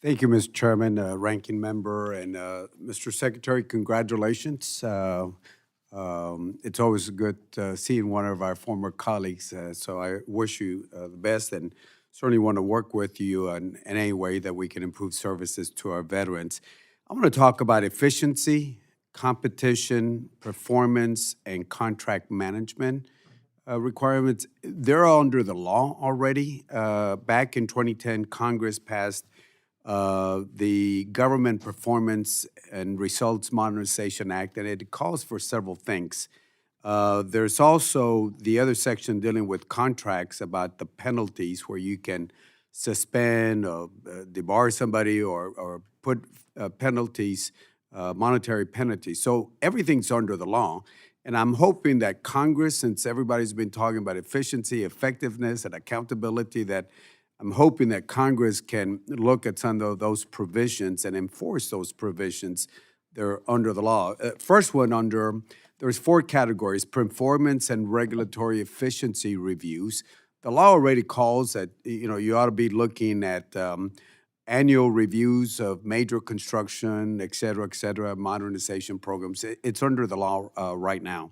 Thank you, Mr. Chairman, Ranking Member, and Mr. Secretary, congratulations. It's always good seeing one of our former colleagues, so I wish you the best and certainly want to work with you in any way that we can improve services to our veterans. I want to talk about efficiency, competition, performance, and contract management requirements. They're all under the law already. Back in 2010, Congress passed the Government Performance and Results Modernization Act, and it calls for several things. There's also the other section dealing with contracts about the penalties where you can suspend or debar somebody or put penalties, monetary penalties. So everything's under the law. And I'm hoping that Congress, since everybody's been talking about efficiency, effectiveness, and accountability, that I'm hoping that Congress can look at some of those provisions and enforce those provisions. They're under the law. First one there's four categories: performance and regulatory efficiency reviews. The law already calls that, you ought to be looking at annual reviews of major construction, et cetera, modernization programs. It's under the law right now.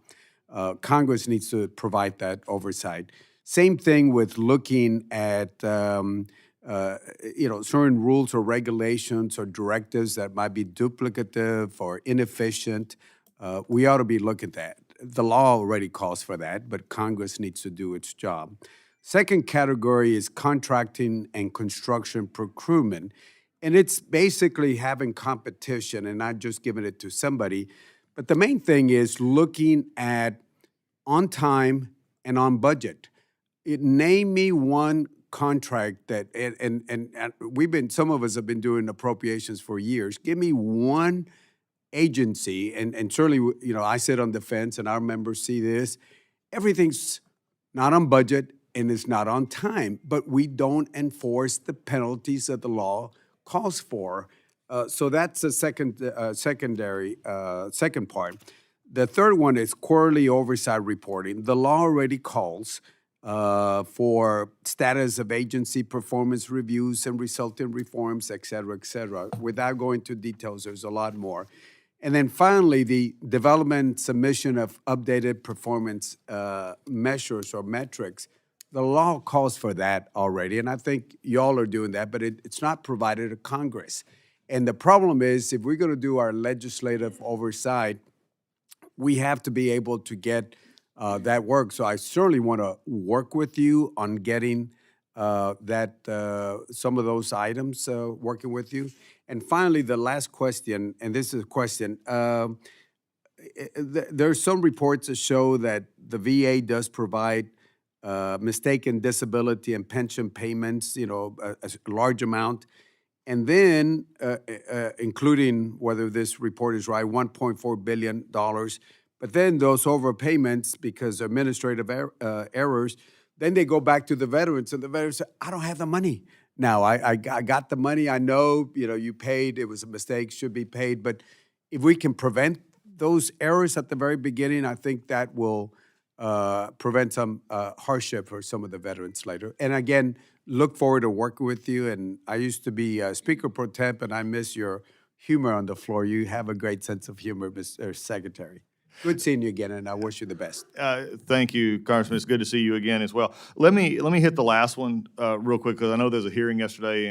Congress needs to provide that oversight. Same thing with looking at certain rules or regulations or directives that might be duplicative or inefficient. We ought to be looking at that. The law already calls for that, but Congress needs to do its job. Second category is contracting and construction procurement. And it's basically having competition and not just giving it to somebody. But the main thing is looking at on time and on budget. Name me one contract that, and some of us have been doing appropriations for years. Give me one agency, and certainly, I sit on the fence and our members see this. Everything's not on budget and it's not on time, but we don't enforce the penalties that the law calls for. So that's the second part. The third one is quarterly oversight reporting. The law already calls for status of agency performance reviews and resulting reforms, et cetera. Without going into details, there's a lot more. And then finally, the development submission of updated performance measures or metrics. The law calls for that already, and I think y'all are doing that, but it's not provided to Congress. And the problem is, if we're going to do our legislative oversight, we have to be able to get that work. So I certainly want to work with you on getting some of those items, working with you. And finally, the last question, and this is a question. There's some reports that show that the VA does provide mistaken disability and pension payments, a large amount. And then, including whether this report is right, $1.4 billion. But then those overpayments, because administrative errors, then they go back to the veterans, and the veterans say, I don't have the money. Now, I got the money. I know, you paid. It was a mistake, should be paid. But if we can prevent those errors at the very beginning, I think that will prevent some hardship for some of the veterans later. And again, look forward to working with you. And I used to be Speaker Pro Temp, and I miss your humor on the floor. You have a great sense of humor, Mr. Secretary. Good seeing you again, and I wish you the best. Thank you, Congressman. It's good to see you again as well. Let me hit the last one real quick, because I know there's a hearing yesterday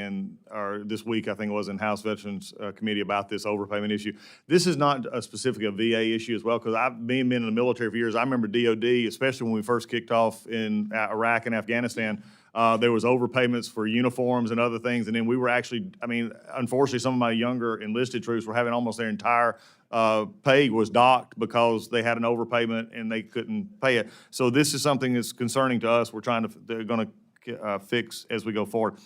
or this week, I think it was, in House Veterans Committee about this overpayment issue. This is not a specific VA issue as well, because I've been in the military for years. I remember DOD, especially when we first kicked off in Iraq and Afghanistan. There was overpayments for uniforms and other things, and then we were actually, unfortunately, some of my younger enlisted troops were having almost their entire pay was docked because they had an overpayment and they couldn't pay it. So this is something that's concerning to us. They're going to fix as we go forward.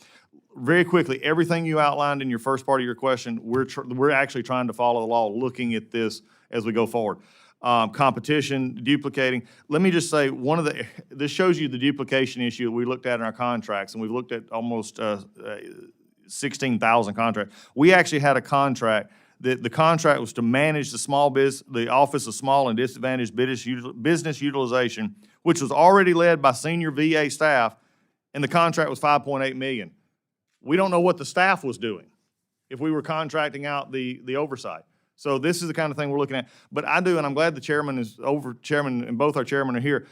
Very quickly, everything you outlined in your first part of your question, we're actually trying to follow the law, looking at this as we go forward. Competition, duplicating. Let me just say, this shows you the duplication issue that we looked at in our contracts, and we've looked at almost 16,000 contracts. We actually had a contract. The contract was to manage the Office of Small and Disadvantaged Business Utilization, which was already led by senior VA staff, and the contract was $5.8 million. We don't know what the staff was doing. if we were contracting out the oversight. So this is the kind of thing we're looking at. But I do, and I'm glad the chairman and both our chairmen are here.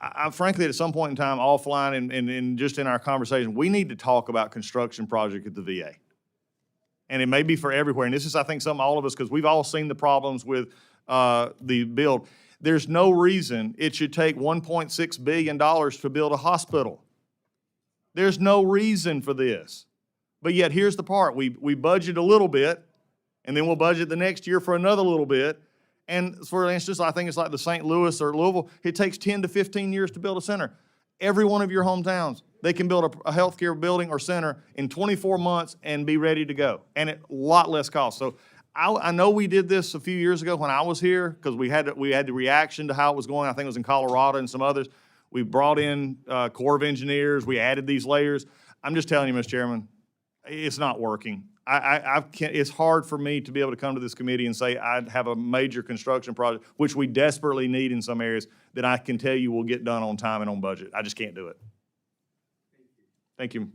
I frankly, at some point in time, offline and just in our conversation, we need to talk about construction project at the VA. And it may be for everywhere. And this is, I think, something all of us, because we've all seen the problems with the build. There's no reason it should take $1.6 billion to build a hospital. There's no reason for this. But yet, here's the part. We budget a little bit, and then we'll budget the next year for another little bit. And for instance, I think it's like the St. Louis or Louisville, it takes 10 to 15 years to build a center. Every one of your hometowns, they can build a healthcare building or center in 24 months and be ready to go, and at a lot less cost. So I know we did this a few years ago when I was here, because we had the reaction to how it was going. I think it was in Colorado and some others. We brought in Corps of Engineers. We added these layers. I'm just telling you, Mr. Chairman, it's not working. I can't, it's hard for me to be able to come to this committee and say I have a major construction project, which we desperately need in some areas, that I can tell you will get done on time and on budget. I just can't do it. Thank you.